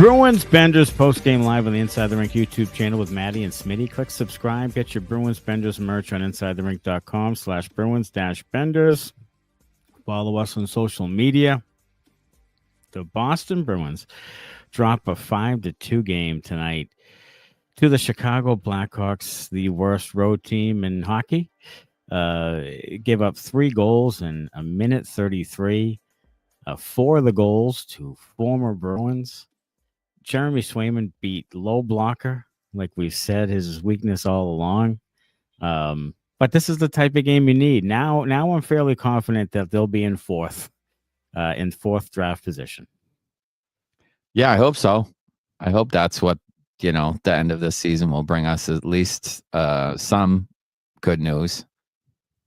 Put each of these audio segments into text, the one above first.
Bruins Benders post-game live on the Inside the Rink YouTube channel with Matty and Smitty. Click subscribe. Get your Bruins Benders merch on InsideTheRink.com/Bruins-Benders. Follow us on social media. The Boston Bruins drop a 5-2 game tonight to the Chicago Blackhawks, the worst road team in hockey. Give up 3 goals in a minute 33. 4 of the goals to former Bruins. Jeremy Swayman beat low blocker, like we've said, his weakness all along. But this is the type of game you need. Now I'm fairly confident that they'll be in fourth draft position. Yeah, I hope so. I hope that's what, the end of this season will bring us, at least some good news.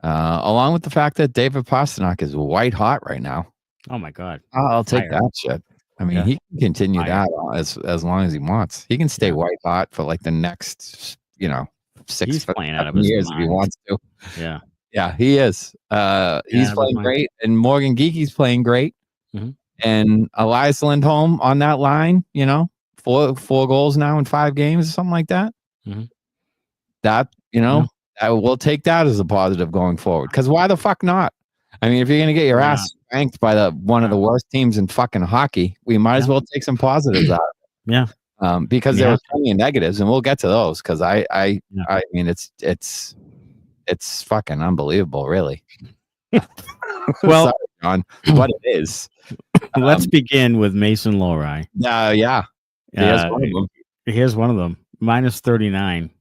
Along with the fact that David Pastrnak is white hot right now. Oh my God. I'll take that shit. I mean, he can continue that as long as he wants. He can stay white hot for like the next, 6 He's playing out of his years mind. if he wants to. Yeah. Yeah, he is. He's playing great, and Morgan Geekie's playing great. Mm-hmm. And Elias Lindholm on that line, 4 goals now in 5 games or something like that. Mm-hmm. That, I will take that as a positive going forward. Because why the fuck not? I mean, if you're gonna get your ass spanked by one of the worst teams in fucking hockey, we might as well take some positives out of it. Yeah. Because there was plenty of negatives, and we'll get to those. Because I mean, it's fucking unbelievable, really. Well, sorry, John, but it is. Let's begin with Mason Lohrei. Yeah. Here's one of them. Minus 39.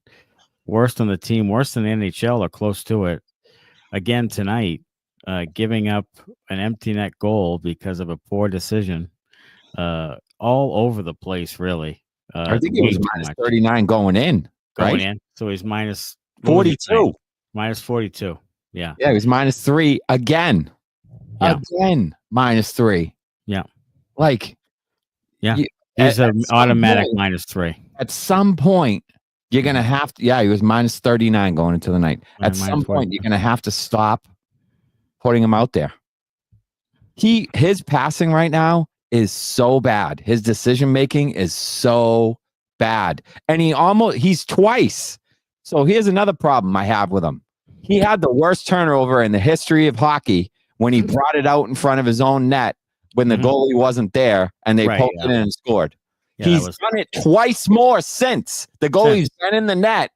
Worst on the team, worse than the NHL, or close to it. Again tonight, giving up an empty net goal because of a poor decision. All over the place, really. I think it was minus 39 going in. So he's minus 42. Minus 42. Yeah. Yeah, he was minus 3 again. Yeah. Again, minus 3. Yeah. He's an automatic minus 3. At some point, you're going to have to. Yeah, he was minus 39 going into the night. At some point, you're going to have to stop putting him out there. His passing right now is so bad. His decision making is so bad. And he's twice. So here's another problem I have with him. He had the worst turnover in the history of hockey when he brought it out in front of his own net when the goalie wasn't there and they poked it in and scored. Yeah, he's done it twice more since. The goalie's been in the net,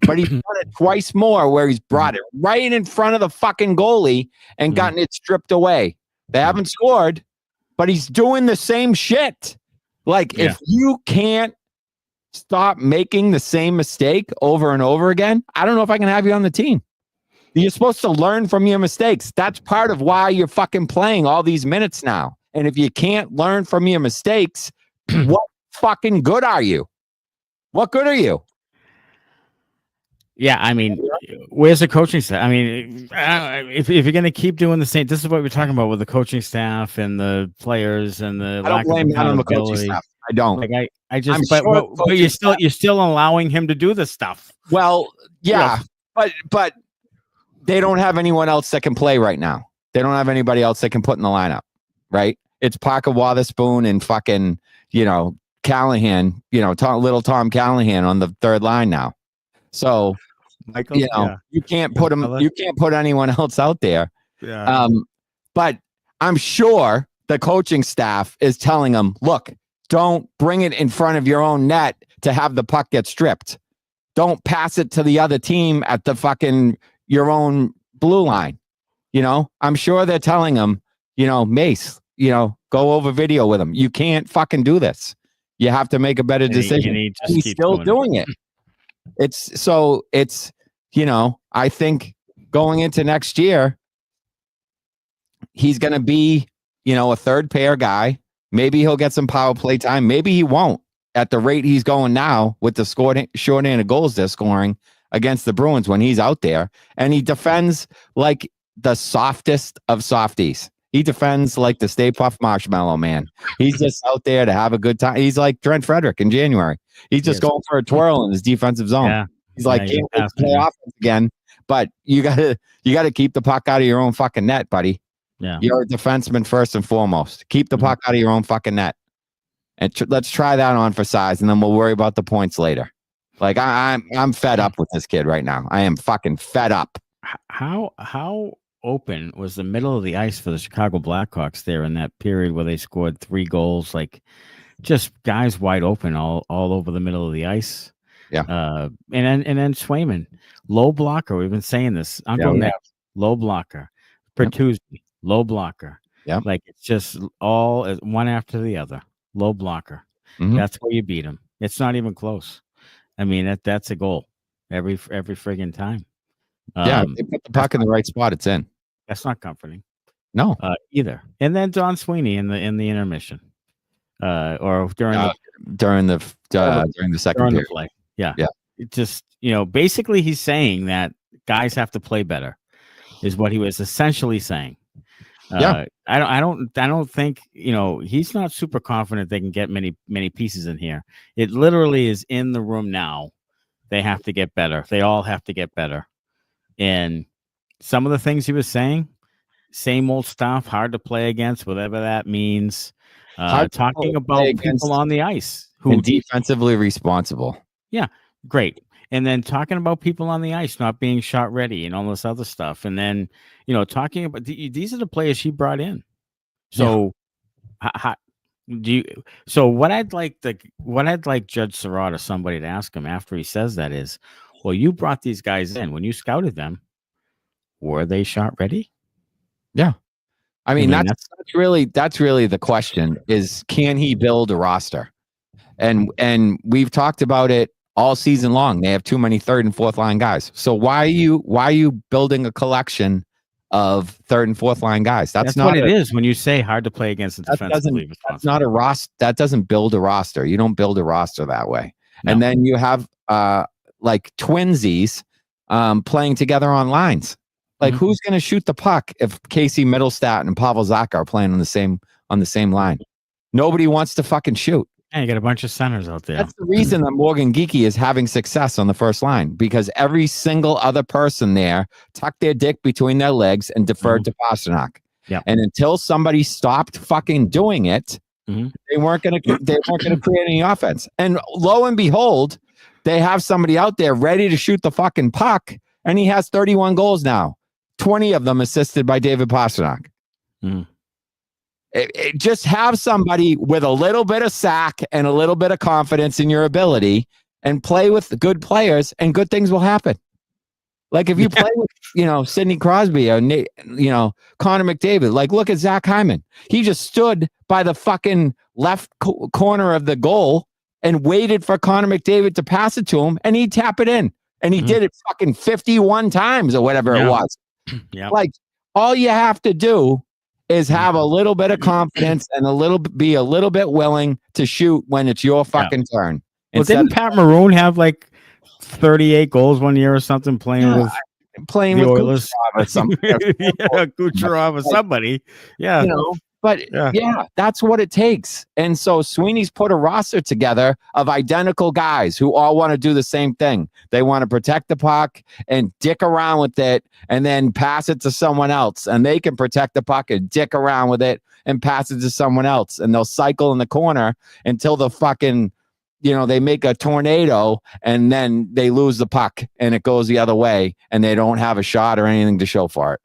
but he's done it twice more where he's brought it right in front of the fucking goalie and gotten it stripped away. They haven't scored, but he's doing the same shit. If you can't stop making the same mistake over and over again, I don't know if I can have you on the team. You're supposed to learn from your mistakes. That's part of why you're fucking playing all these minutes now. And if you can't learn from your mistakes, what fucking good are you? What good are you? Yeah, I mean, where's the coaching staff? I mean, if you're going to keep doing the same, this is what we're talking about with the coaching staff and the players and the I don't blame that on the coaching staff. I don't. But you're still allowing him to do this stuff. Well, yeah, but they don't have anyone else that can play right now. They don't have anybody else that can put in the lineup, right? It's Parker Wotherspoon and fucking, Callahan, little Tom Callahan on the third line now. So, you can't put him. You can't put anyone else out there. Yeah. But I'm sure the coaching staff is telling them, look, don't bring it in front of your own net to have the puck get stripped. Don't pass it to the other team at the fucking your own blue line. I'm sure they're telling them, Mace, go over video with him. You can't fucking do this. You have to make a better decision. He's still doing it. I think going into next year, he's going to be, a third pair guy. Maybe he'll get some power play time. Maybe he won't at the rate he's going now with the shorthanded goals they're scoring against the Bruins when he's out there. And he defends like the softest of softies. He defends like the Stay Puft Marshmallow Man. He's just out there to have a good time. He's like Trent Frederick in January. He's just going for a twirl in his defensive zone. Yeah. He's like, can't wait to play offense again. But you gotta keep the puck out of your own fucking net, buddy. Yeah. You're a defenseman first and foremost. Keep the puck out of your own fucking net. and let's try that on for size, and then we'll worry about the points later. Like I'm fed up with this kid right now. I am fucking fed up. How open was the middle of the ice for the Chicago Blackhawks there in that period where they scored 3 goals? Like, just guys wide open all over the middle of the ice. Yeah. And then Swayman, low blocker. We've been saying this. Uncle Nick, low blocker. Bertuzzi, low blocker. Yeah. Like, it's just all one after the other. Low blocker. Mm-hmm. That's where you beat him. It's not even close. I mean, that's a goal every friggin' time. They put the puck in the right spot. It's in. That's not comforting. No, either. And then Don Sweeney in the intermission, or during the second period. Play. Yeah. It just, basically he's saying that guys have to play better, is what he was essentially saying. I don't think he's not super confident they can get many pieces in here. It literally is in the room now. They have to get better. They all have to get better. And some of the things he was saying, same old stuff, hard to play against, whatever that means. Talking about people on the ice who defensively responsible. Yeah, great. And then talking about people on the ice not being shot ready and all this other stuff. And then, talking about these are the players he brought in. So, what I'd like Judge Surratt or somebody to ask him after he says that is, well, you brought these guys in when you scouted them. Were they shot ready? Yeah. I mean that's really the question is, can he build a roster? And we've talked about it all season long. They have too many third and fourth line guys. So why are you building a collection of third and fourth line guys? That's not what it is when you say hard to play against the defensively. That's not a roster. That doesn't build a roster. You don't build a roster that way. No. And then you have like twinsies playing together on lines. Like, who's going to shoot the puck if Casey Mittelstadt and Pavel Zacha are playing on the same line? Nobody wants to fucking shoot. Yeah, you got a bunch of centers out there. That's the reason that Morgan Geekie is having success on the first line, because every single other person there tucked their dick between their legs and deferred to Pastrnak. Yeah. And until somebody stopped fucking doing it, they weren't going to create any offense. And lo and behold, they have somebody out there ready to shoot the fucking puck, and he has 31 goals now. 20 of them assisted by David Pastrnak. Just have somebody with a little bit of sack and a little bit of confidence in your ability and play with good players, and good things will happen. Like if you play with, Sidney Crosby or, Connor McDavid, like look at Zach Hyman. He just stood by the fucking left corner of the goal and waited for Connor McDavid to pass it to him, and he'd tap it in. And he did it fucking 51 times or whatever it was. Yeah. Like all you have to do is have a little bit of confidence and be a little bit willing to shoot when it's your fucking turn. Well, didn't Pat Maroon have like 38 goals one year or something playing with the Oilers or something? Kucherov or somebody. Yeah. But that's what it takes. And so Sweeney's put a roster together of identical guys who all want to do the same thing. They want to protect the puck and dick around with it and then pass it to someone else. And they can protect the puck and dick around with it and pass it to someone else. And they'll cycle in the corner until the fucking, they make a tornado and then they lose the puck and it goes the other way and they don't have a shot or anything to show for it.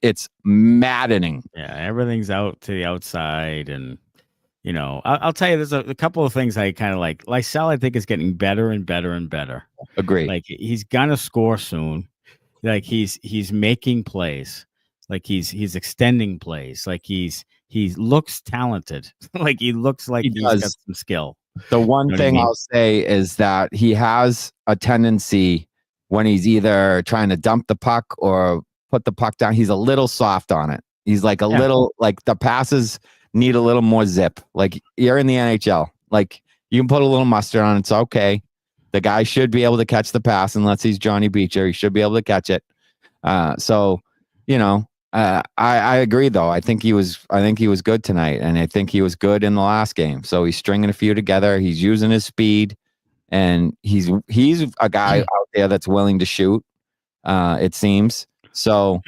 It's maddening. Yeah, everything's out to the outside, and I'll tell you, there's a couple of things I kind of like. Lysell, I think, is getting better and better and better. Agree. Like he's gonna score soon. Like he's making plays. Like he's extending plays. Like he looks talented. Like he looks like he's got some skill. The one thing I'll say is that he has a tendency when he's either trying to dump the puck or put the puck down, he's a little soft on it. He's like little, like the passes need a little more zip. Like you're in the NHL. Like you can put a little mustard on it. It's okay. The guy should be able to catch the pass unless he's Johnny Beecher. He should be able to catch it. I agree though. I think he was good tonight, and I think he was good in the last game. So he's stringing a few together. He's using his speed, and he's a guy out there that's willing to shoot. It seems. So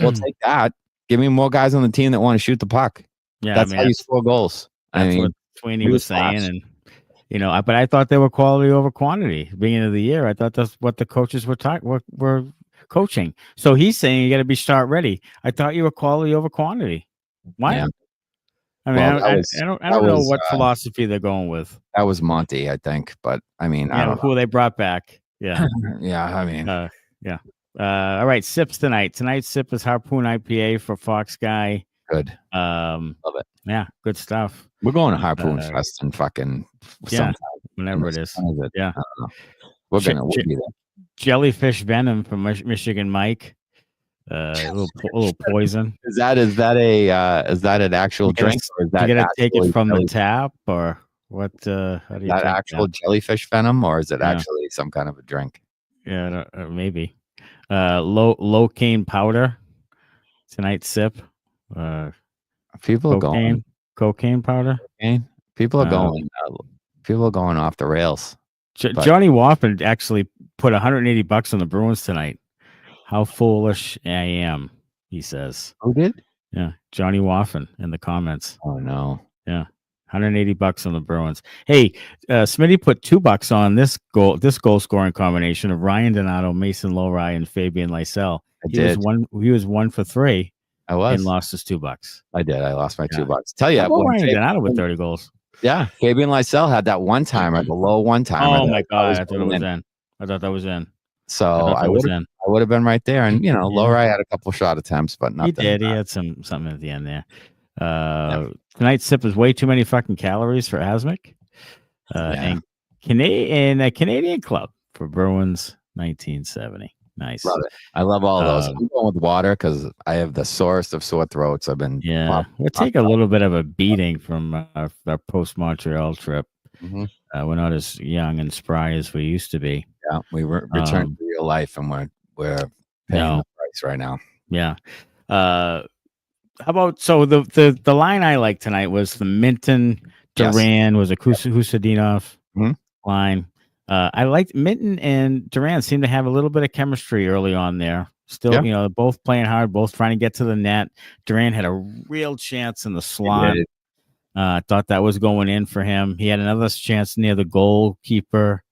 we'll take that. Give me more guys on the team that want to shoot the puck. Yeah, that's how you score goals. That's what Sweeney was saying, and but I thought they were quality over quantity. Beginning of the year, I thought that's what the coaches were coaching. So he's saying you got to be start ready. I thought you were quality over quantity. Why? Yeah. I mean, I don't know what philosophy they're going with. That was Monty, I think, but I mean, I don't know who they brought back. Yeah, yeah. I mean, yeah. All right, sips tonight. Tonight's sip is Harpoon IPA for Fox Guy. Good. Love it. Yeah, good stuff. We're going to Harpoon Fest and fucking sometime. Whenever it is. Yeah, we'll be there. Jellyfish venom from Michigan Mike. A little poison. Is that an actual drink, or is that you gotta take it from the tap, or what? How do you that actual jellyfish venom, or is it actually some kind of a drink? Yeah, maybe. Locaine powder. Tonight's sip. People are going cocaine powder. People are going off the rails. Johnny Wofford actually put $180 on the Bruins tonight. How foolish I am, he says. Who did? Yeah, Johnny Wofford in the comments. Oh no. Yeah, $180 on the Bruins. Hey, Smitty put $2 on this goal scoring combination of Ryan Donato, Mason Lohrei, and Fabian Lysell. He was 1 for 3. I was, and lost his $2. I did. I lost my $2. Tell you, Ryan Donato with 30 goals. Yeah, Fabian Lysell had that one timer, the low one timer. Oh my god! I thought it was in. I thought that was in. So I would have been right there, and Lohrei had a couple shot attempts, but nothing. He did. He had something at the end there. Tonight's sip is way too many fucking calories for Asmic. And Canadian Club for Bruins 1970. Nice. Love it. I love all of those. I'm going with water because I have the sorest of sore throats. I've been we'll take a little bit of a beating from our post Montreal trip. Mm-hmm. We're not as young and spry as we used to be. Yeah, we returned to real life, and we're paying the price right now. Yeah. How about the line I liked tonight was the Minton Duran was a Khustnidinov line. I liked Minton and Duran seemed to have a little bit of chemistry early on there. Still, both playing hard, both trying to get to the net. Duran had a real chance in the slot. Thought that was going in for him. He had another chance near the goalkeeper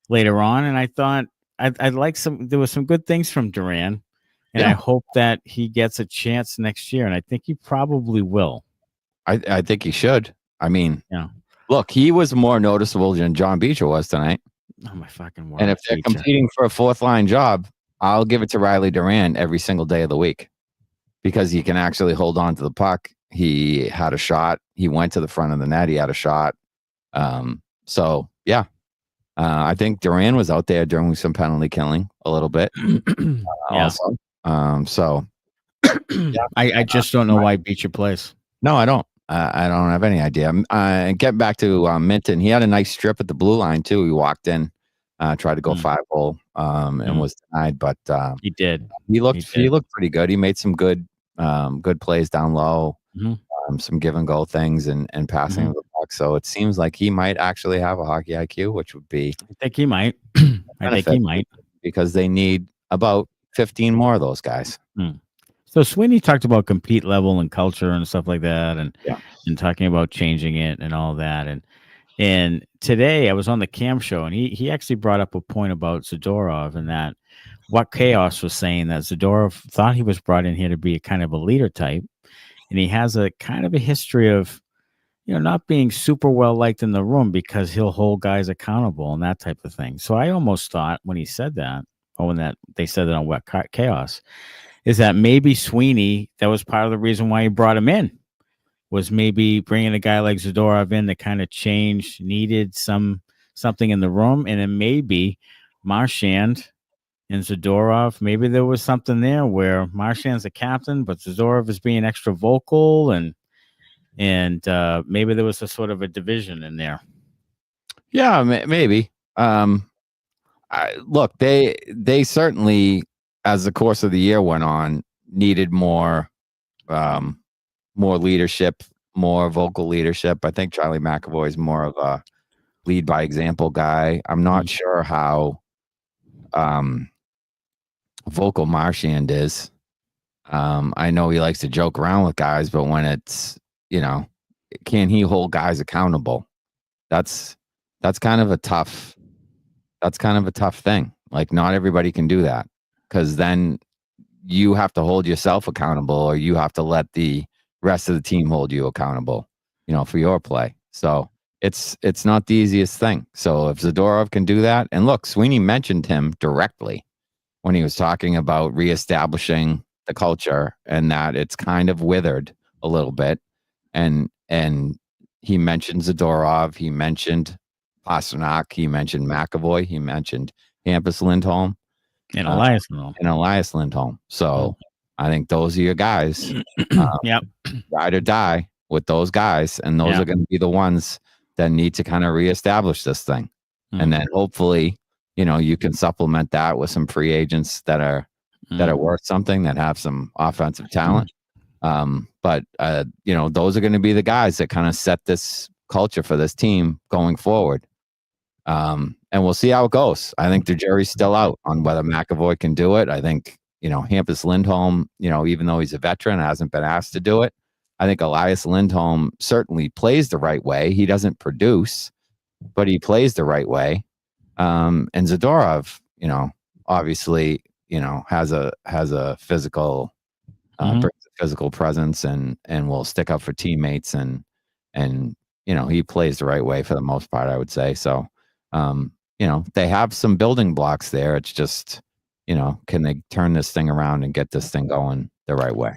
later on, and I thought I'd like there was some good things from Duran, and I hope that he gets a chance next year, and I think he probably will. I think he should. I mean, look, he was more noticeable than John Beecher was tonight. Oh my fucking word! And if they're competing for a fourth line job, I'll give it to Riley Duran every single day of the week because he can actually hold on to the puck. He had a shot. He went to the front of the net. He had a shot. I think Duran was out there doing some penalty killing a little bit. Also. I just don't know why Beecher plays. No, I don't. I don't have any idea. And getting back to Minton, he had a nice strip at the blue line too. He walked in, tried to go 5-hole, and was denied. But he did. He looked pretty good. He made some good plays down low, some give and go things, and passing of the puck. So it seems like he might actually have a hockey IQ, which would be. I think he might. Because they need about 15 more of those guys. So Sweeney talked about compete level and culture and stuff like that, and talking about changing it and all that. And today I was on the Cam show, and he actually brought up a point about Zadorov and that what Chaos was saying that Zadorov thought he was brought in here to be a kind of a leader type, and he has a kind of a history of not being super well liked in the room because he'll hold guys accountable and that type of thing. So I almost thought when he said that, or when they said that on What Chaos, is that maybe Sweeney, that was part of the reason why he brought him in, was maybe bringing a guy like Zadorov in to kind of needed something in the room. And then maybe Marchand and Zadorov, maybe there was something there where Marchand's the captain, but Zadorov is being extra vocal, and maybe there was a sort of a division in there. Yeah, maybe. Look, they certainly, as the course of the year went on, needed more leadership, more vocal leadership. I think Charlie McAvoy is more of a lead by example guy. I'm not sure how vocal Marchand is. I know he likes to joke around with guys, but when it's he hold guys accountable? That's kind of a tough thing. Like, not everybody can do that, because then you have to hold yourself accountable, or you have to let the rest of the team hold you accountable, for your play. So it's not the easiest thing. So if Zadorov can do that, and look, Sweeney mentioned him directly when he was talking about reestablishing the culture, and that it's kind of withered a little bit. And he mentioned Zadorov, he mentioned Pastrnak, he mentioned McAvoy, he mentioned Hampus, Lindholm, and Elias Lindholm. So I think those are your guys. Yep. Ride or die with those guys, and those are going to be the ones that need to kind of reestablish this thing. And then hopefully, you can supplement that with some free agents that are worth something, that have some offensive talent. But those are going to be the guys that kind of set this culture for this team going forward. And we'll see how it goes. I think the jury's still out on whether McAvoy can do it. I think, Hampus Lindholm, even though he's a veteran, hasn't been asked to do it. I think Elias Lindholm certainly plays the right way. He doesn't produce, but he plays the right way. And Zadorov, obviously, has a physical, brings a physical presence, and will stick up for teammates, and he plays the right way for the most part, I would say. So, they have some building blocks there. It's just, can they turn this thing around and get this thing going the right way?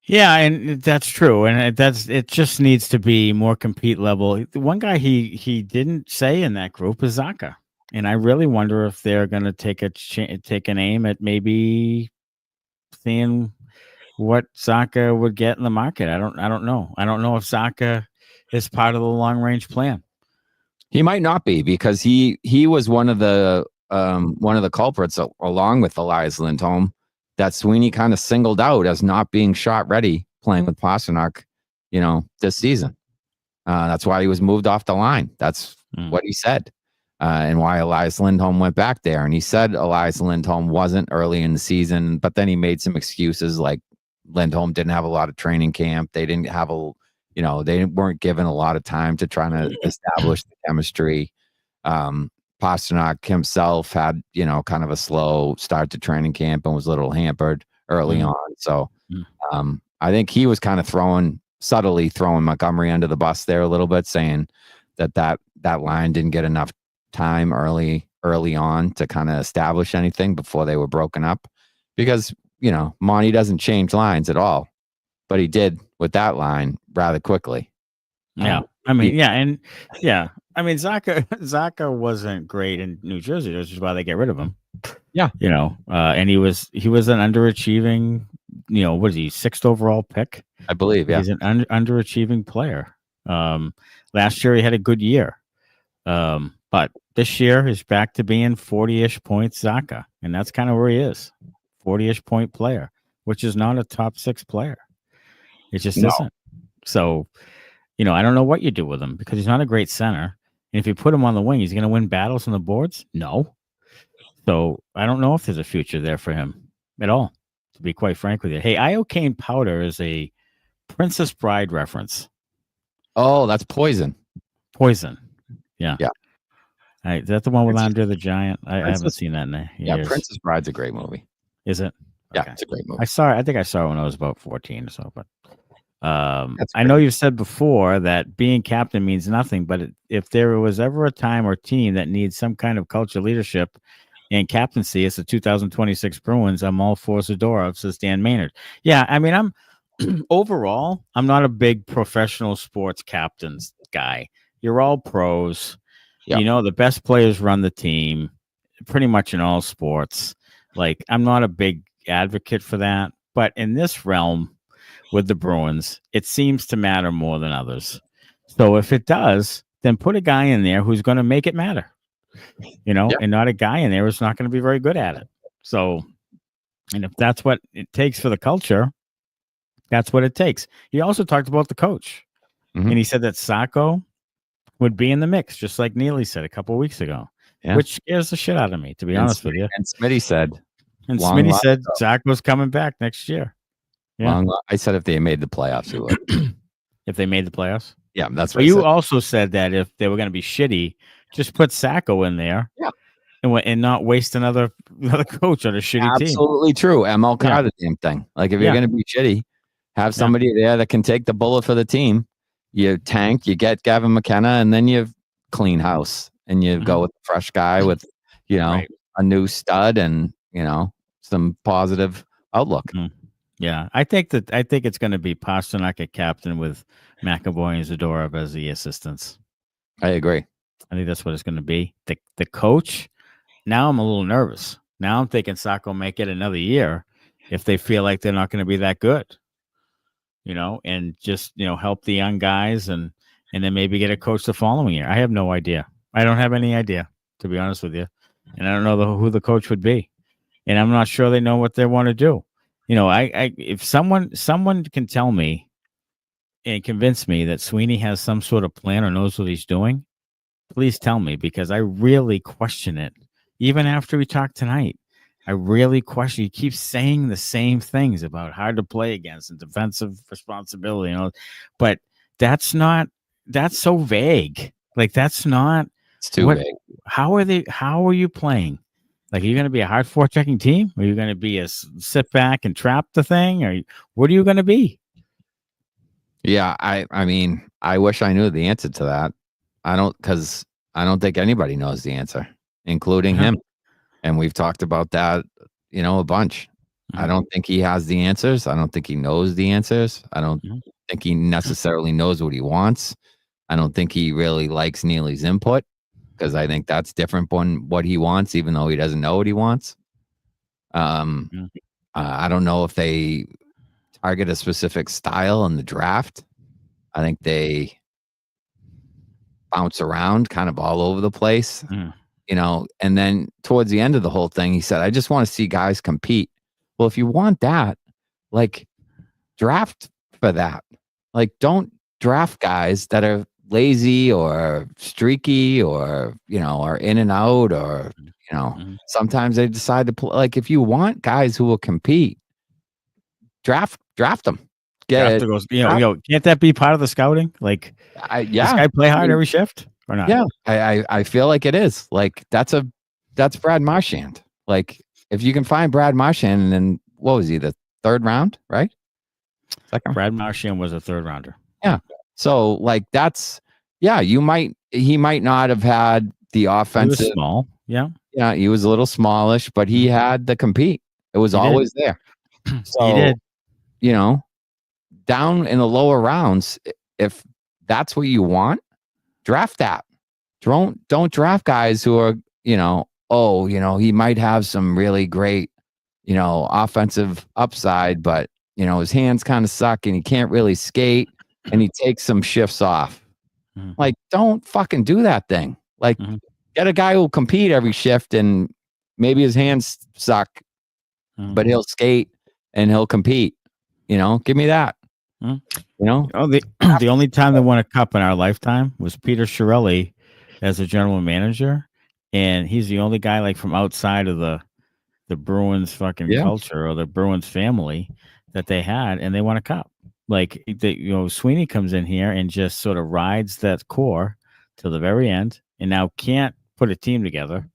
Yeah, and that's true, and it just needs to be more compete level. One guy he didn't say in that group is Zacha, and I really wonder if they're going to take an aim at maybe seeing what Zacha would get in the market. I don't know. I don't know if Zacha is part of the long range plan. He might not be, because he was one of the culprits, along with Elias Lindholm, that Sweeney kind of singled out as not being shot ready playing with Pastrnak, this season. That's why he was moved off the line. That's what he said, and why Elias Lindholm went back there. And he said Elias Lindholm wasn't early in the season, but then he made some excuses, like Lindholm didn't have a lot of training camp. They didn't have they weren't given a lot of time to try to establish the chemistry. Pastrnak himself had, kind of a slow start to training camp and was a little hampered early on. So I think he was kind of subtly throwing Montgomery under the bus there a little bit, saying that line didn't get enough time early on to kind of establish anything before they were broken up. Because, Monty doesn't change lines at all, but he did with that line rather quickly. Yeah. Zacha wasn't great in New Jersey, which is why they get rid of him. Yeah. And he was an underachieving, what is he, 6th overall pick? I believe, yeah. He's an underachieving player. Last year he had a good year. But this year he's back to being 40-ish points Zacha. And that's kind of where he is. 40-ish point player, which is not a top 6 player. It just isn't. So, I don't know what you do with him, because he's not a great center. And if you put him on the wing, he's going to win battles on the boards? No. So I don't know if there's a future there for him at all, to be quite frank with you. Hey, iocane powder is a Princess Bride reference. Oh, that's Poison. Yeah. Yeah. Is that the one with Andre the Giant? I haven't seen that in years. Yeah, Princess Bride's a great movie. Is it? Yeah, it's a great movie. I think I saw it when I was about 14 or so, but I know you've said before that being captain means nothing, but if there was ever a time or team that needs some kind of culture leadership and captaincy, it's the 2026 Bruins. I'm all for Zadorov, says Dan Maynard. Yeah, I mean, I'm overall, I'm not a big professional sports captains guy. You're all pros. Yep. The best players run the team pretty much in all sports. Like, I'm not a big advocate for that, but in this realm, with the Bruins, it seems to matter more than others. So if it does, then put a guy in there who's going to make it matter, and not a guy in there who's not going to be very good at it. So, and if that's what it takes for the culture, that's what it takes. He also talked about the coach, and he said that Sacco would be in the mix, just like Neely said a couple of weeks ago, which scares the shit out of me, to be honest with you. And Smitty said, Sacco's coming back next year. Yeah. I said if they made the playoffs, he would. if they made the playoffs. Yeah, that's what But I you said. also said that if they were going to be shitty, just put Sacco in there. Yeah. And not waste another coach on a shitty team. Absolutely true. MLK the damn thing. Like if you're going to be shitty, have somebody there that can take the bullet for the team. You tank, you get Gavin McKenna, and then you clean house, and you go with a fresh guy with, a new stud and some positive outlook. Yeah, I think it's going to be Pastrnak at captain with McAvoy and Zadorov as the assistants. I agree. I think that's what it's going to be. The coach. Now I'm a little nervous. Now I'm thinking Sacco may get another year if they feel like they're not going to be that good, and just, help the young guys and then maybe get a coach the following year. I have no idea. I don't have any idea, to be honest with you. And I don't know who the coach would be. And I'm not sure they know what they want to do. If someone can tell me and convince me that Sweeney has some sort of plan or knows what he's doing, please tell me, because I really question it. Even after we talked tonight, I really question. You keep saying the same things about hard to play against and defensive responsibility, but that's so vague. Like that's not. It's too vague. How are you playing? Like, are you going to be a hard forechecking team? Are you going to be a sit back and trap the thing? Or what are you going to be? Yeah, I mean, I wish I knew the answer to that. Because I don't think anybody knows the answer, including him. And we've talked about that, a bunch. I don't think he has the answers. I don't think he knows the answers. I don't think he necessarily knows what he wants. I don't think he really likes Neely's input, because I think that's different from what he wants, even though he doesn't know what he wants. I don't know if they target a specific style in the draft. I think they bounce around kind of all over the place, and then towards the end of the whole thing, he said, I just want to see guys compete. Well, if you want that, like, draft for that. Like, don't draft guys that are lazy or streaky or, are in and out, or, sometimes they decide to play. Like, if you want guys who will compete, draft them. Can't that be part of the scouting? Like, does this guy play hard every shift or not? Yeah, I feel like it is. Like, that's Brad Marchand. Like, if you can find Brad Marchand, and then what was he, the third round, right? Second. Brad Marchand was a third rounder. Yeah. So like he might not have had the offensive. He was small. Yeah. Yeah, he was a little smallish, but he had the compete. It was always there. So, he did. Down in the lower rounds, if that's what you want, draft that. Don't draft guys who are, he might have some really great, offensive upside, but his hands kind of suck and he can't really skate and he takes some shifts off. Like, don't fucking do that thing. Like, get a guy who'll compete every shift and maybe his hands suck, but he'll skate and he'll compete. Give me that. The only time they won a cup in our lifetime was Peter Chiarelli as a general manager, and he's the only guy like from outside of the Bruins fucking culture or the Bruins family that they had, and they won a cup. Like, Sweeney comes in here and just sort of rides that core to the very end, and now can't put a team together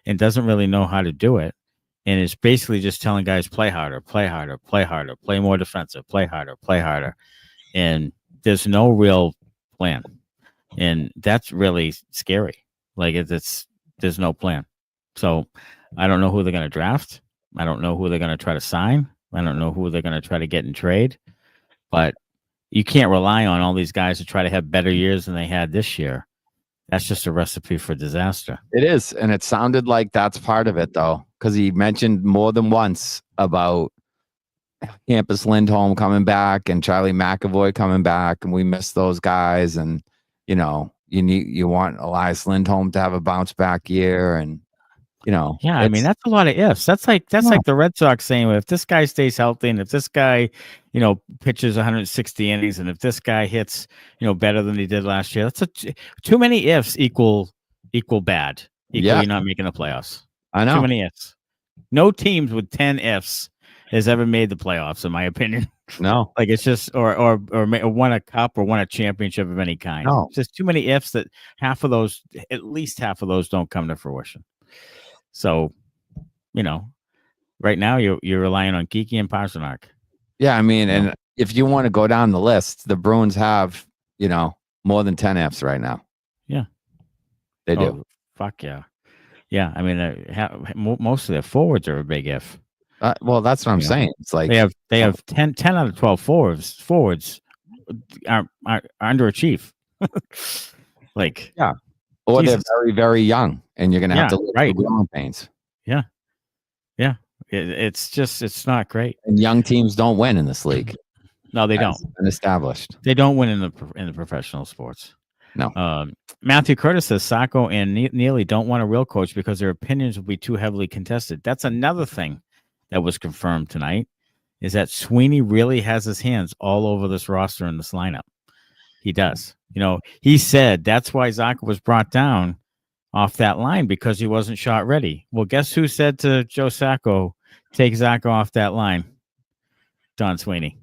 and doesn't really know how to do it. And it's basically just telling guys, play harder, play harder, play harder, play more defensive, play harder, play harder. And there's no real plan. And that's really scary. Like, there's no plan. So I don't know who they're going to draft. I don't know who they're going to try to sign. I don't know who they're going to try to get in trade. But you can't rely on all these guys to try to have better years than they had this year. That's just a recipe for disaster. It is. And it sounded like that's part of it, though, because he mentioned more than once about Hampus Lindholm coming back and Charlie McAvoy coming back, and we miss those guys. And, you want Elias Lindholm to have a bounce back year. And, I mean, that's a lot of ifs. That's like the Red Sox saying, well, if this guy stays healthy and if this guy, pitches 160 innings and if this guy hits, better than he did last year, that's too many ifs equal bad. You're not making the playoffs. I know. Too many ifs. No teams with 10 ifs has ever made the playoffs, in my opinion. No. Like it's just or won a cup or won a championship of any kind. No. It's just too many ifs that at least half of those don't come to fruition. So, right now you're relying on Geekie and Pastrnak. Yeah, I mean, and if you want to go down the list, the Bruins have, more than 10 Fs right now. Yeah. They do. Fuck yeah. Yeah, I mean, most of their forwards are a big if. Well, that's what I'm saying. It's like they have 10 out of 12 forwards are underachieve. Like, yeah, or Jesus. they're very, very young, and you're gonna have to live through growing pains. Yeah, it's not great. And young teams don't win in this league. No, they don't. Been established. They don't win in the professional sports. No. Matthew Curtis says Sacco and Neely don't want a real coach because their opinions will be too heavily contested. That's another thing that was confirmed tonight, is that Sweeney really has his hands all over this roster and this lineup. He does. He said that's why Zacha was brought down off that line, because he wasn't shot ready. Well, guess who said to Joe Sacco, take Zacha off that line? Don Sweeney.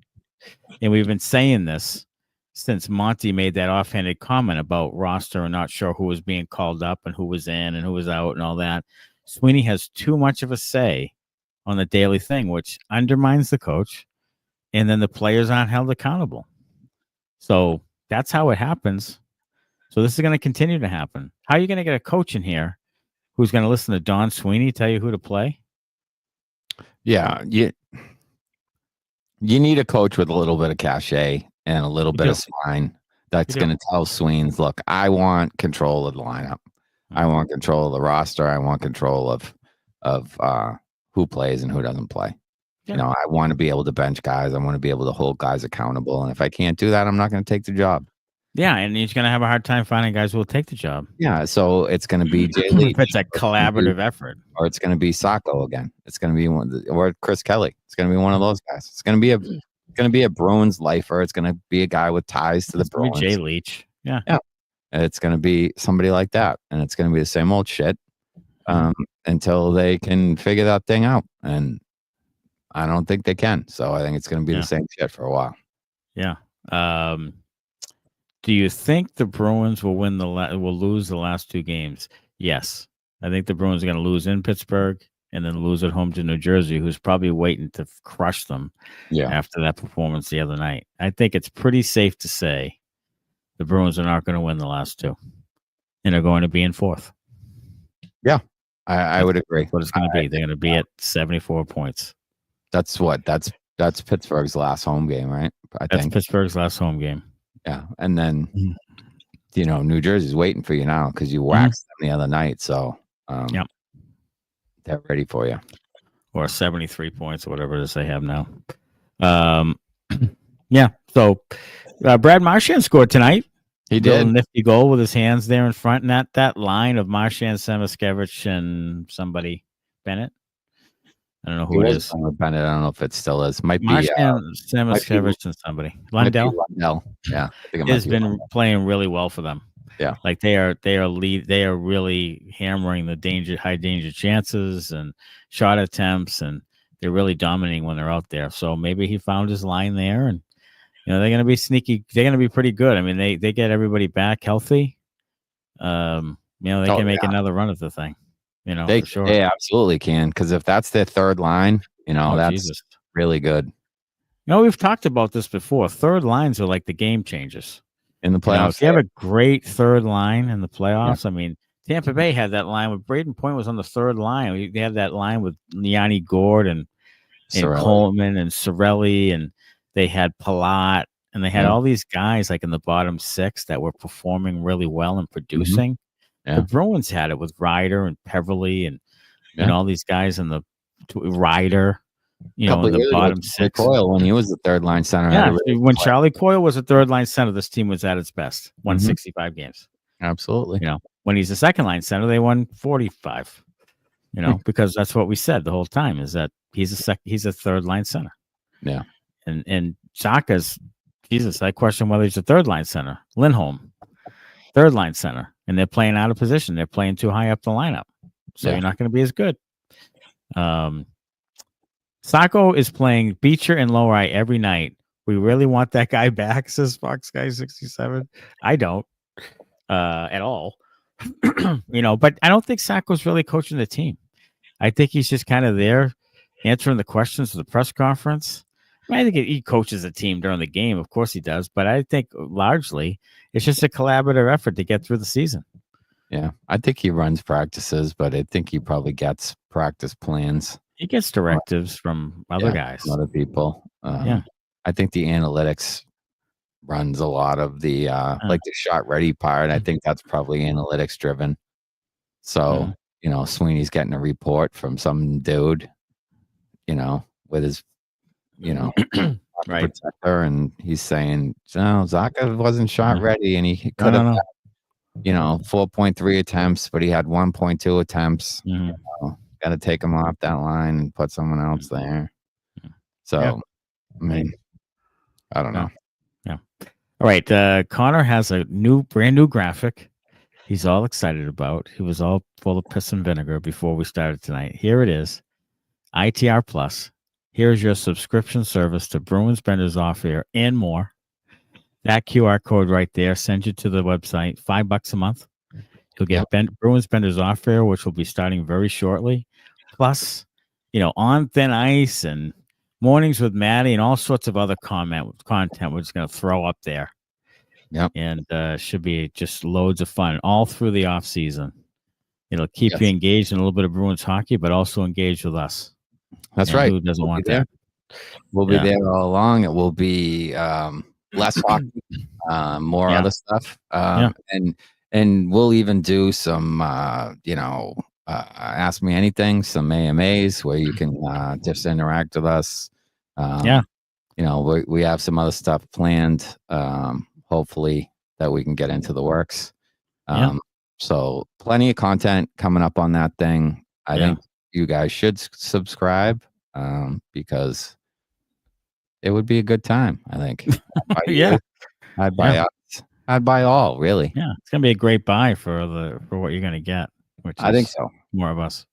And we've been saying this since Monty made that offhanded comment about roster and not sure who was being called up and who was in and who was out and all that. Sweeney has too much of a say on the daily thing, which undermines the coach, and then the players aren't held accountable. So that's how it happens. So this is going to continue to happen. How are you going to get a coach in here who's going to listen to Don Sweeney tell you who to play? Yeah, you need a coach with a little bit of cachet and a little bit of spine that's going to tell Sweens, look, I want control of the lineup. I want control of the roster. I want control of who plays and who doesn't play. Yeah. I want to be able to bench guys. I want to be able to hold guys accountable. And if I can't do that, I'm not going to take the job. Yeah, and he's going to have a hard time finding guys who will take the job. Yeah, so it's going to be Jay Leach. If it's a collaborative effort. Or it's going to be Sacco again. It's going to be or Chris Kelly. It's going to be one of those guys. It's going to be a Bruins lifer. It's going to be a guy with ties to the Bruins. Jay Leach. Yeah. And it's going to be somebody like that. And it's going to be the same old shit until they can figure that thing out. And I don't think they can. So I think it's going to be the same shit for a while. Yeah. Do you think the Bruins will will lose the last two games? Yes. I think the Bruins are going to lose in Pittsburgh and then lose at home to New Jersey, who's probably waiting to crush them after that performance the other night. I think it's pretty safe to say the Bruins are not going to win the last two and are going to be in fourth. Yeah, I would agree. That's what it's going to be. They're going to be at 74 points. That's Pittsburgh's last home game, right? That's Pittsburgh's last home game. Yeah, and then New Jersey's waiting for you now because you waxed them the other night, so they're ready for you. Or 73 points or whatever it is they have now. So Brad Marchand scored tonight. He did. A nifty goal with his hands there in front, and that line of Marchand, Semiskevich, and somebody, Bennett. I don't know who it is. Bennett. I don't know if it still is. Might be Semiskevich and somebody. Lundell. Yeah, has been playing really well for them. Yeah, like they are really hammering the high danger chances and shot attempts, and they're really dominating when they're out there. So maybe he found his line there, and they're going to be sneaky. They're going to be pretty good. I mean, they get everybody back healthy. They can make another run at the thing. They, for sure. They absolutely can, because if that's their third line, that's really good. We've talked about this before. Third lines are like the game changers in the playoffs. If you have a great third line in the playoffs, I mean, Tampa Bay had that line with Braden Point was on the third line. They had that line with Yanni Gord and Coleman and Cirelli, and they had Palat, and they had all these guys like in the bottom six that were performing really well and producing. The Bruins had it with Ryder and Peverly and all these guys in the Ryder, in the bottom six. Coyle, when he was the third line center. When Charlie Coyle was a third line center, this team was at its best. Won 65 games. Absolutely. When he's a second line center, they won 45. Because that's what we said the whole time, is that he's a third line center. Yeah. And Zacha's, Jesus, I question whether he's a third line center. Lindholm, third line center. And they're playing out of position. They're playing too high up the lineup. So you're not going to be as good. Sacco is playing Beecher and Lohrei every night. We really want that guy back, says Fox Guy 67. I don't at all. But I don't think Sacco's really coaching the team. I think he's just kind of there answering the questions of the press conference. I think he coaches the team during the game. Of course he does. But I think largely it's just a collaborative effort to get through the season. Yeah, I think he runs practices, but I think he probably gets practice plans. He gets directives from other guys. Other people. I think the analytics runs a lot of the like the shot ready part. I think that's probably analytics driven. So, Sweeney's getting a report from some dude, with his, right. protector, and he's saying, Zacha wasn't shot ready, and he could have had, 4.3 attempts, but he had 1.2 attempts. Got to take him off that line and put someone else there. So, I mean, I don't know. Yeah. All right. Connor has a brand new graphic he's all excited about. He was all full of piss and vinegar before we started tonight. Here it is. ITR Plus. Here's your subscription service to Bruins Benders Off Air and more. That QR code right there sends you to the website. $5 a month. You'll get Bruins Benders Off Air, which will be starting very shortly. Plus, On Thin Ice and Mornings with Matty and all sorts of other content we're just going to throw up there. Yep. And should be just loads of fun all through the off season. It'll keep you engaged in a little bit of Bruins hockey, but also engaged with us. That's right. Who doesn't want that? We'll be there all along. It will be less hockey, more other stuff. And we'll even do some, ask me anything, some AMAs where you can just interact with us. We have some other stuff planned, hopefully that we can get into the works. So plenty of content coming up on that thing. I think you guys should subscribe because it would be a good time, I think. I'd buy us. I'd buy all, really. Yeah, it's gonna be a great buy for what you're gonna get. I think so. More of us.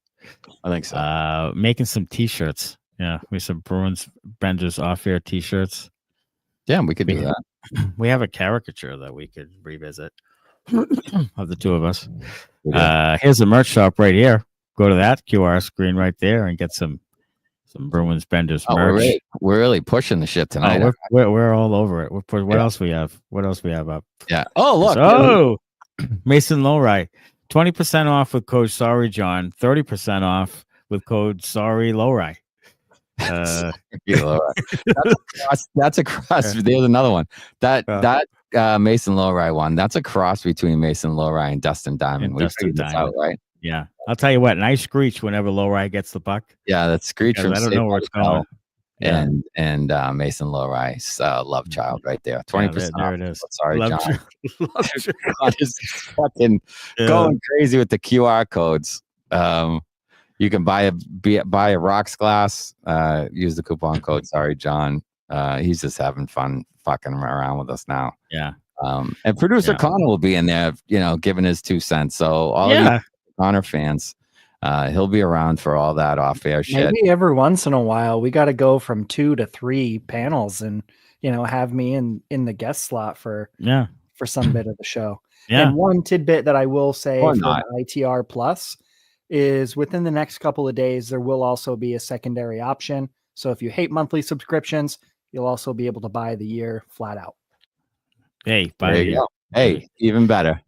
I think so. Making some T-shirts. Yeah, we have some Bruins Benders Off Air T-shirts. Yeah, we could do that. We have a caricature that we could revisit of the two of us. Here's the merch shop right here. Go to that QR screen right there and get some Bruins Benders merch. We're really pushing the shit tonight. We're all over it. What else we have? What else we have up? Yeah. Oh, look. Mason Lohrei. 20% off with code Sorry John. 30% off with code Sorry Lohrei. That's a cross. There's another one. That Mason Lohrei one. That's a cross between Mason Lohrei and Dustin Diamond. We figured this out, right? Yeah, I'll tell you what. Nice screech whenever Lohrei gets the puck. Yeah, that screech from I don't know where it's going. And Mason Lohrei's love child right there. 20%. There it is. Sorry, love John. Love Just fucking going crazy with the QR codes. You can buy a rocks glass. Use the coupon code Sorry John. He's just having fun fucking around with us now. Yeah. And producer Connor will be in there, giving his 2 cents. So all of you Connor fans, he'll be around for all that off-air shit. Maybe every once in a while we got to go from 2 to 3 panels and have me in the guest slot for some bit of the show. Yeah. And one tidbit that I will say for the ITR Plus is within the next couple of days there will also be a secondary option. So if you hate monthly subscriptions, you'll also be able to buy the year flat out. Hey, buy the year. Hey, even better.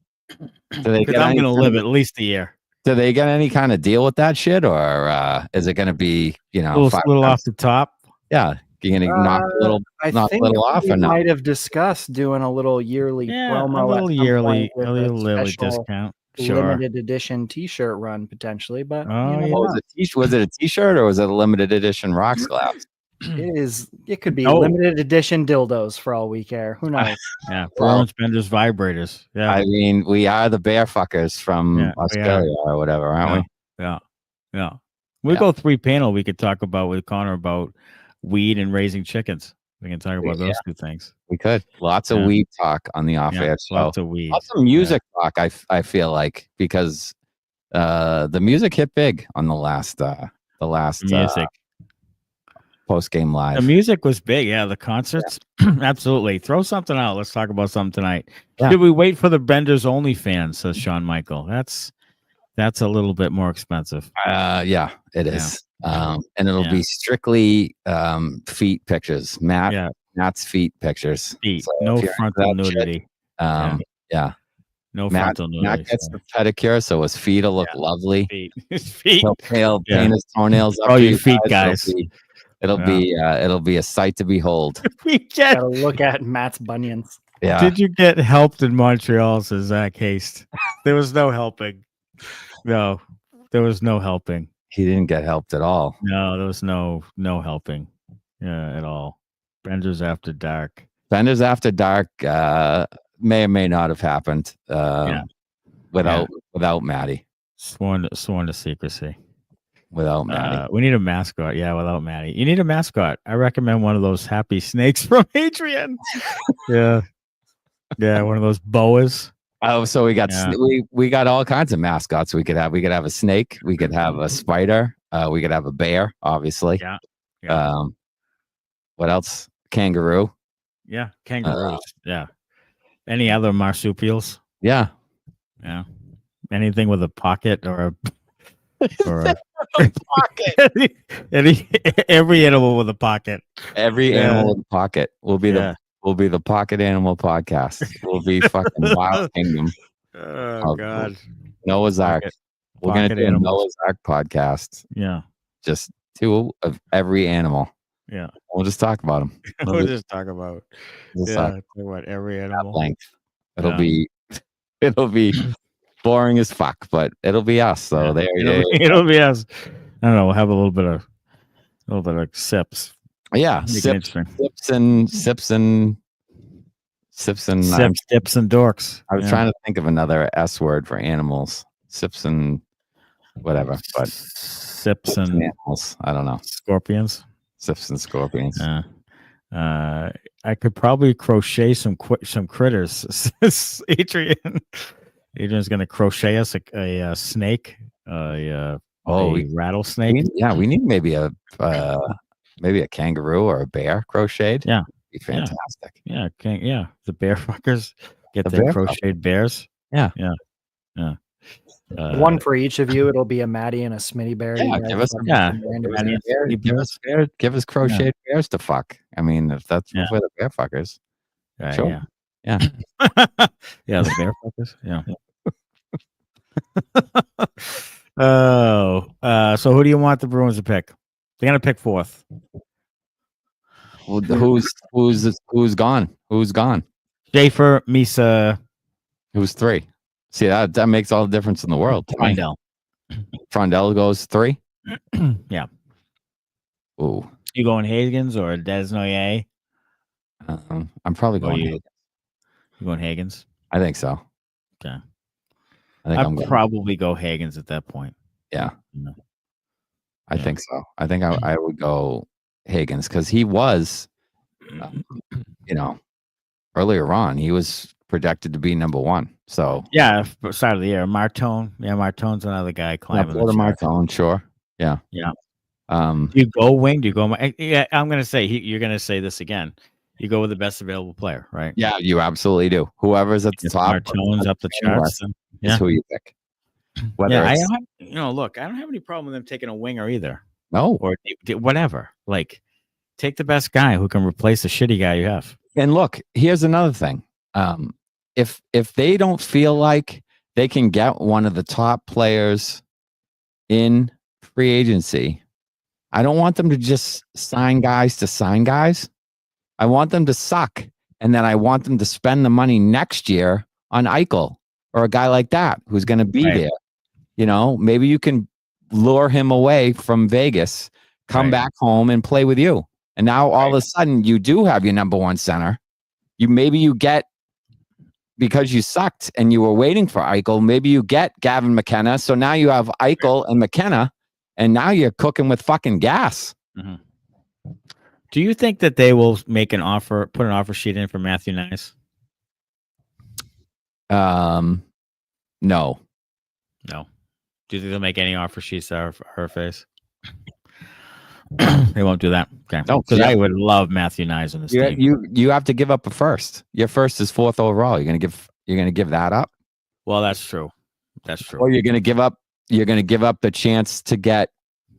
I'm going to live at least a year. Do they get any kind of deal with that shit, or is it going to be a little off the top? Yeah, you're going to knock a little off, or not? Might have discussed doing a little yearly promo, a little yearly discount, limited edition T-shirt run potentially. But was it a T-shirt or was it a limited edition rocks glass? It could be limited edition dildos for all we care. Who knows? Bruins Benders vibrators. Yeah, I mean, we are the bear fuckers from Australia or whatever, aren't we? Yeah. We go 3 panel. We could talk about with Connor about weed and raising chickens. We can talk about those 2 things. We could. Lots of weed talk on the off-air show. Lots of weed. Lots of music talk. I feel like because the music hit big on the last music. post game live. The music was big. Yeah, the concerts. Yeah. Absolutely. Throw something out. Let's talk about something tonight. Yeah. Should we wait for the Benders only fans? Says Sean Michael. That's a little bit more expensive. Yeah, it is. And it'll be strictly feet pictures. Matt's feet pictures. Feet. So no frontal nudity. Yeah. No frontal nudity. Matt gets the pedicure, so his feet will look lovely. His feet. He'll paint his toenails up. Oh, your feet, guys. It'll be a sight to behold. Gotta look at Matt's bunions. Yeah. Did you get helped in Montreal? Says Zach Haste. There was no helping. No, there was no helping. He didn't get helped at all. No, there was no helping. At all. Benders After Dark. Benders After Dark may or may not have happened without Matty. Sworn to secrecy. Without Matty. We need a mascot. Yeah, without Matty. You need a mascot. I recommend one of those happy snakes from Adrian. Yeah, one of those boas. Oh, so we got we got all kinds of mascots we could have. We could have a snake. We could have a spider. We could have a bear, obviously. Yeah. What else? Kangaroo. Yeah, kangaroos. Any other marsupials? Yeah. Anything with a pocket or a pocket. Every animal with a pocket. Every animal with a pocket will be the Pocket Animal Podcast. We'll be fucking Wild Kingdom. Oh God. Noah's Ark. We're gonna do a Noah's Ark podcast. Yeah. Just 2 of every animal. Yeah. We'll just talk about them. We'll just talk about every animal. Length. It'll be boring as fuck, but it'll be us. So it'll be us. I don't know. We'll have a little bit of sips. Yeah, sips and dips and dorks. I was trying to think of another S word for animals. Sips and whatever, but sips and animals. I don't know. Scorpions. Sips and scorpions. I could probably crochet some critters. Adrian's gonna crochet us a snake. A rattlesnake. We need maybe a kangaroo or a bear crocheted. Yeah, be fantastic. The bear fuckers get their crocheted bears. Yeah. One for each of you. It'll be a Matty and a Smitty bear. Give us crocheted bears to fuck. I mean, if that's for the bear fuckers. Sure. Yeah. The bear fuckers. Yeah. So who do you want the Bruins to pick? They're gonna pick 4th. Well, who's gone? Who's gone? Schaefer, Misa. Who's 3? See, that makes all the difference in the world. Frondell goes 3. Yeah. Ooh. You going Hagens or Desnoyers? I'm probably going Hagens. You going Hagens? I think so. Okay. I'd probably go Hagens at that point. Yeah. I think so. I think I would go Hagens because he was, earlier on, he was projected to be number 1. So start of the year. Martone. Yeah, Martone's another guy climbing. Martone, sure. Yeah. Yeah. Do you go wing? Do you go? I'm gonna say you're gonna say this again. You go with the best available player, right? Yeah, you absolutely do. Whoever's at the top, Martone's up the charts. Is who you pick. I don't have any problem with them taking a winger either. No, or whatever. Like, take the best guy who can replace the shitty guy you have. And look, here's another thing. If they don't feel like they can get one of the top players in free agency, I don't want them to just sign guys to sign guys. I want them to suck, and then I want them to spend the money next year on Eichel or a guy like that who's going to be there. Maybe you can lure him away from Vegas, come back home and play with you. And now all of a sudden you do have your number 1 center. You get, because you sucked and you were waiting for Eichel, maybe you get Gavin McKenna. So now you have Eichel and McKenna, and now you're cooking with fucking gas. Mm-hmm. Do you think that they will make an offer, put an offer sheet in for Matthew Nice? No. Do you think they'll make any offer sheets out of her face? They won't do that. Okay. No, because I would love Matthew Knies on this team. You have to give up a first. Your first is 4th overall. You're gonna give that up. Well, that's true. That's true. Or you're gonna give up the chance to get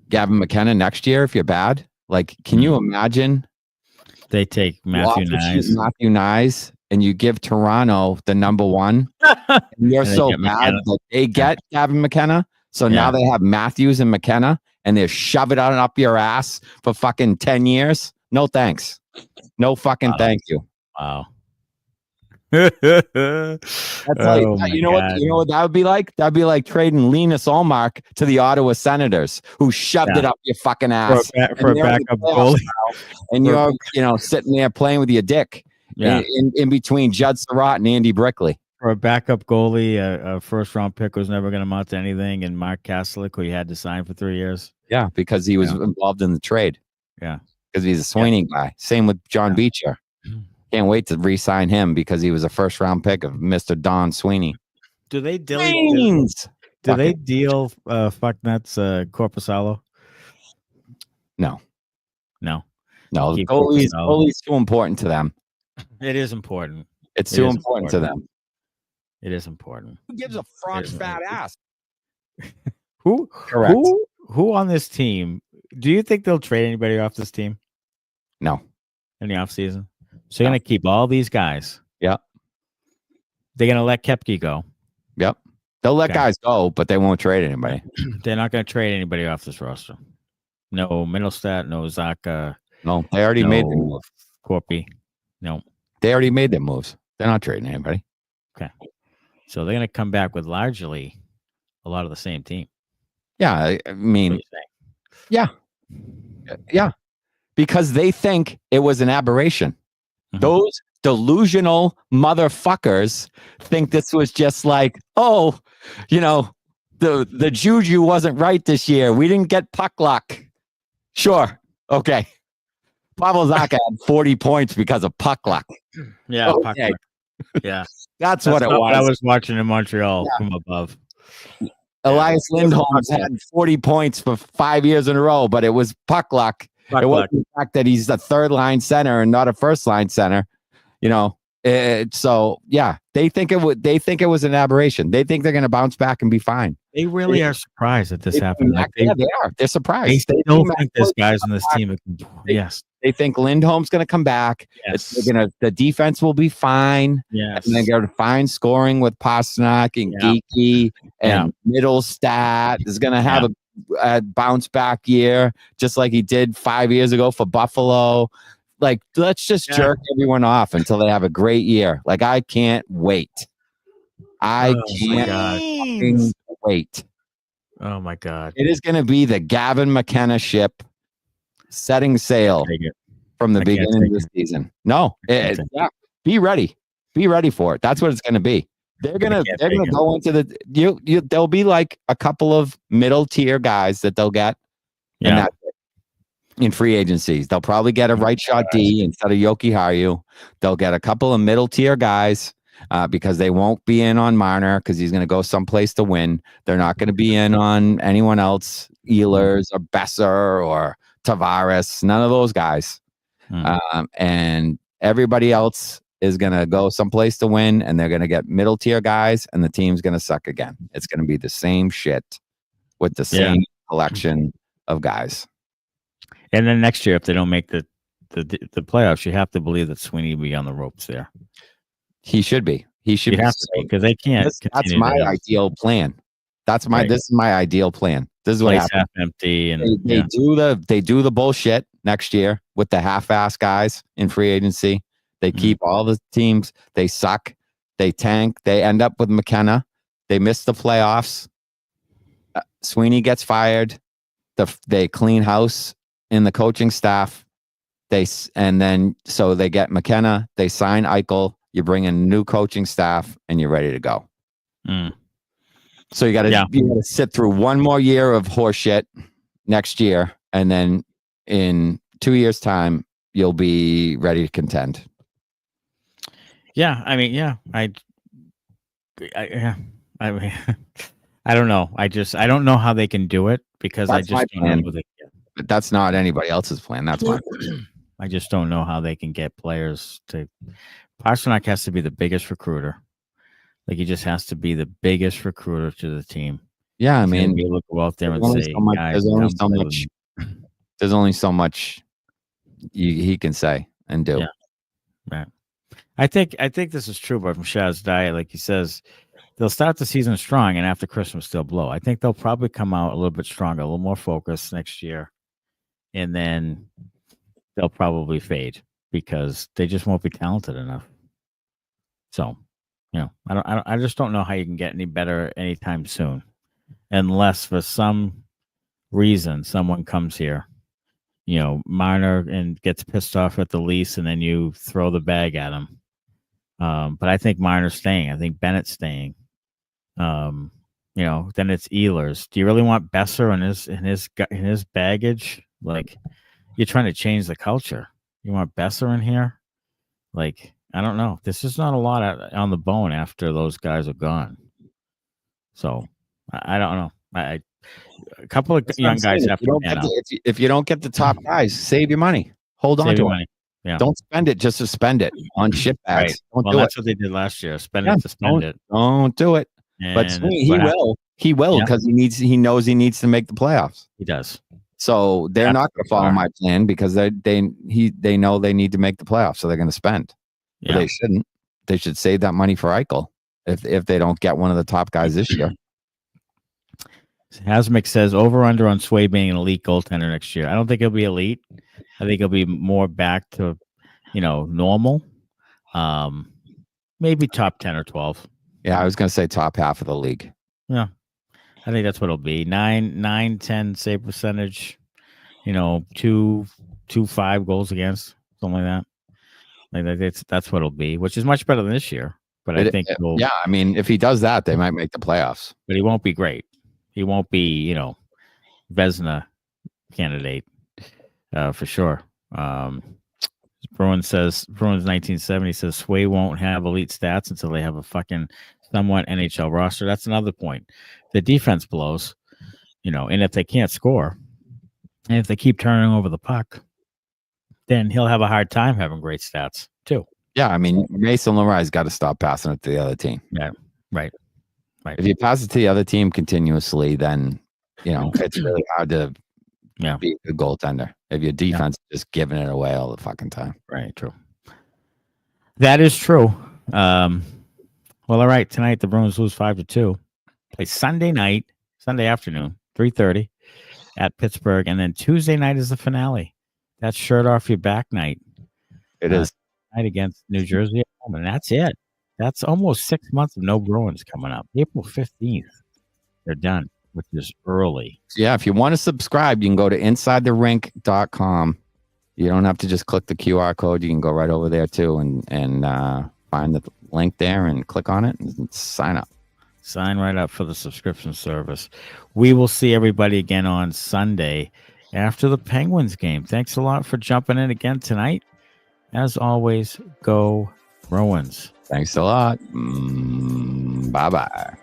Gavin McKenna next year if you're bad. Like, can you imagine? They take Matthew Knies, and you give Toronto the number 1. And you're so bad that they get Gavin McKenna. So now they have Matthews and McKenna, and they shove it up your ass for fucking 10 years. No thanks. No fucking thank you. Wow. That's like, you know what that would be like? That'd be like trading Linus Ullmark to the Ottawa Senators, who shoved it up your fucking ass for a backup goalie, and you're sitting there playing with your dick in between Judd Surratt and Andy Brickley. For a backup goalie, a first round pick was never going to amount to anything, and Mark Kastelic, who he had to sign for 3 years. Yeah, because he was involved in the trade. Yeah, because he's a Swayman guy. Same with John Beecher. Can't wait to re-sign him because he was a first-round pick of Mr. Don Sweeney. Do they deal? Do they deal? Korpisalo? No. Goalie's too important to them. It is important. It's too important to them. It is important. Who gives a frog's fat ass? Correct. Who on this team? Do you think they'll trade anybody off this team? No. In the offseason? So you're going to keep all these guys. Yep. They're going to let Koepke go. Yep. They'll let guys go, but they won't trade anybody. They're not going to trade anybody off this roster. No Mittelstadt, no Zacha. No, they already made the move. Koepke. No. They already made their moves. They're not trading anybody. Okay. So they're going to come back with largely a lot of the same team. Yeah. I mean, yeah. Because they think it was an aberration. Mm-hmm. Those delusional motherfuckers think this was just like, the juju wasn't right this year. We didn't get puck luck. Sure. Okay. Pavel Zacha had 40 points because of puck luck. Yeah. Okay. Puck luck. Yeah. That's what it was. I was watching in Montreal from above. Elias Lindholm had 40 points for 5 years in a row, but it was puck luck. It wasn't the fact that he's a third line center and not a first line center, so yeah, they think it was an aberration. They think they're going to bounce back and be fine. They really are surprised that this happened. They are. They're surprised. They don't think there's guys on this team. Yes. They think Lindholm's going to come back. Yes. The defense will be fine. Yes. And they're going to find scoring with Pastrnak and Geekie and Mittelstadt is going to have a bounce back year, just like he did 5 years ago for Buffalo. Like, let's just jerk everyone off until they have a great year. Like, I can't wait. I can't fucking wait. Oh my God. It is going to be the Gavin McKenna ship setting sail from the beginning of the season. No, be ready. Be ready for it. That's what it's going to be. They're gonna go into the there'll be like a couple of middle tier guys that they'll get, and that's it. In free agencies. They'll probably get a right shot D instead of Yoki Haru. They'll get a couple of middle tier guys because they won't be in on Marner because he's going to go someplace to win. They're not going to be in on anyone else, Ehlers or Besser or Tavares. None of those guys, and everybody else is going to go someplace to win, and they're going to get middle tier guys, and the team's going to suck again. It's going to be the same shit with the same collection of guys. And then next year, if they don't make the playoffs, you have to believe that Sweeney will be on the ropes there. He should be. He should be, because they can't. That's my ideal plan. This is my ideal plan. This is what happens. Half empty, and they do the bullshit next year with the half-ass guys in free agency. They keep all the teams. They suck. They tank. They end up with McKenna. They miss the playoffs. Sweeney gets fired. They clean house in the coaching staff. And then they get McKenna. They sign Eichel. You bring in new coaching staff, and you're ready to go. So you got to sit through one more year of horseshit next year, and then in 2 years' time, you'll be ready to contend. Yeah, I mean, I don't know. I don't know how they can do it because I just don't know who they get. But that's not anybody else's plan. That's my plan. I just don't know how they can get players to. Pastrnak has to be the biggest recruiter. Like, he just has to be the biggest recruiter to the team. Yeah, I mean, be able to go out there and say, there's only so much he can say and do. Yeah. Right. I think this is true, but from Shaz's diet, like he says, they'll start the season strong, and after Christmas they'll blow. I think they'll probably come out a little bit stronger, a little more focused next year, and then they'll probably fade because they just won't be talented enough. So, I just don't know how you can get any better anytime soon, unless for some reason someone comes here, Marner, and gets pissed off at the lease, and then you throw the bag at him. But I think Marner's staying. I think Bennett's staying. Then it's Ehlers. Do you really want Besser and his baggage? Like, you're trying to change the culture. You want Besser in here? Like, I don't know. This is not a lot on the bone after those guys are gone. So I don't know. A couple of young guys have to. If you don't get the top guys, save your money. Hold on to money. Yeah. Don't spend it just to spend it on shit bags. Right. That's what they did last year. Spend it to spend it. Don't do it. And but he will because he knows he needs to make the playoffs. He does. So they're not going to follow my plan because they know they need to make the playoffs, so they're going to spend. Yeah. But they shouldn't. They should save that money for Eichel if they don't get one of the top guys this year. Hasmick says over under on Sway being an elite goaltender next year. I don't think he'll be elite. I think he'll be more back to, normal. Maybe top 10 or 12. Yeah, I was going to say top half of the league. Yeah, I think that's what it'll be. 9-10 save percentage. 2-5 goals against, something like that. That's what it'll be, which is much better than this year. But I think, I mean, if he does that, they might make the playoffs. But he won't be great. He won't be, Vezina candidate for sure. Bruins 1970 says Sway won't have elite stats until they have a fucking somewhat NHL roster. That's another point. The defense blows, and if they can't score, and if they keep turning over the puck, then he'll have a hard time having great stats too. Yeah, I mean, Mason Lohrai's got to stop passing it to the other team. Yeah, right. If you pass it to the other team continuously, then it's really hard to be a good goaltender. If your defense is just giving it away all the fucking time. Right, true. That is true. Well, all right. Tonight the Bruins lose 5-2. Play Sunday afternoon, 3:30 at Pittsburgh, and then Tuesday night is the finale. That's shirt off your back night. It is night against New Jersey at home, and that's it. That's almost 6 months of no Bruins coming up. April 15th, they're done, which is early. Yeah, if you want to subscribe, you can go to InsideTheRink.com. You don't have to just click the QR code. You can go right over there too and find the link there and click on it and sign up. Sign right up for the subscription service. We will see everybody again on Sunday after the Penguins game. Thanks a lot for jumping in again tonight. As always, go Bruins. Thanks a lot. Bye-bye.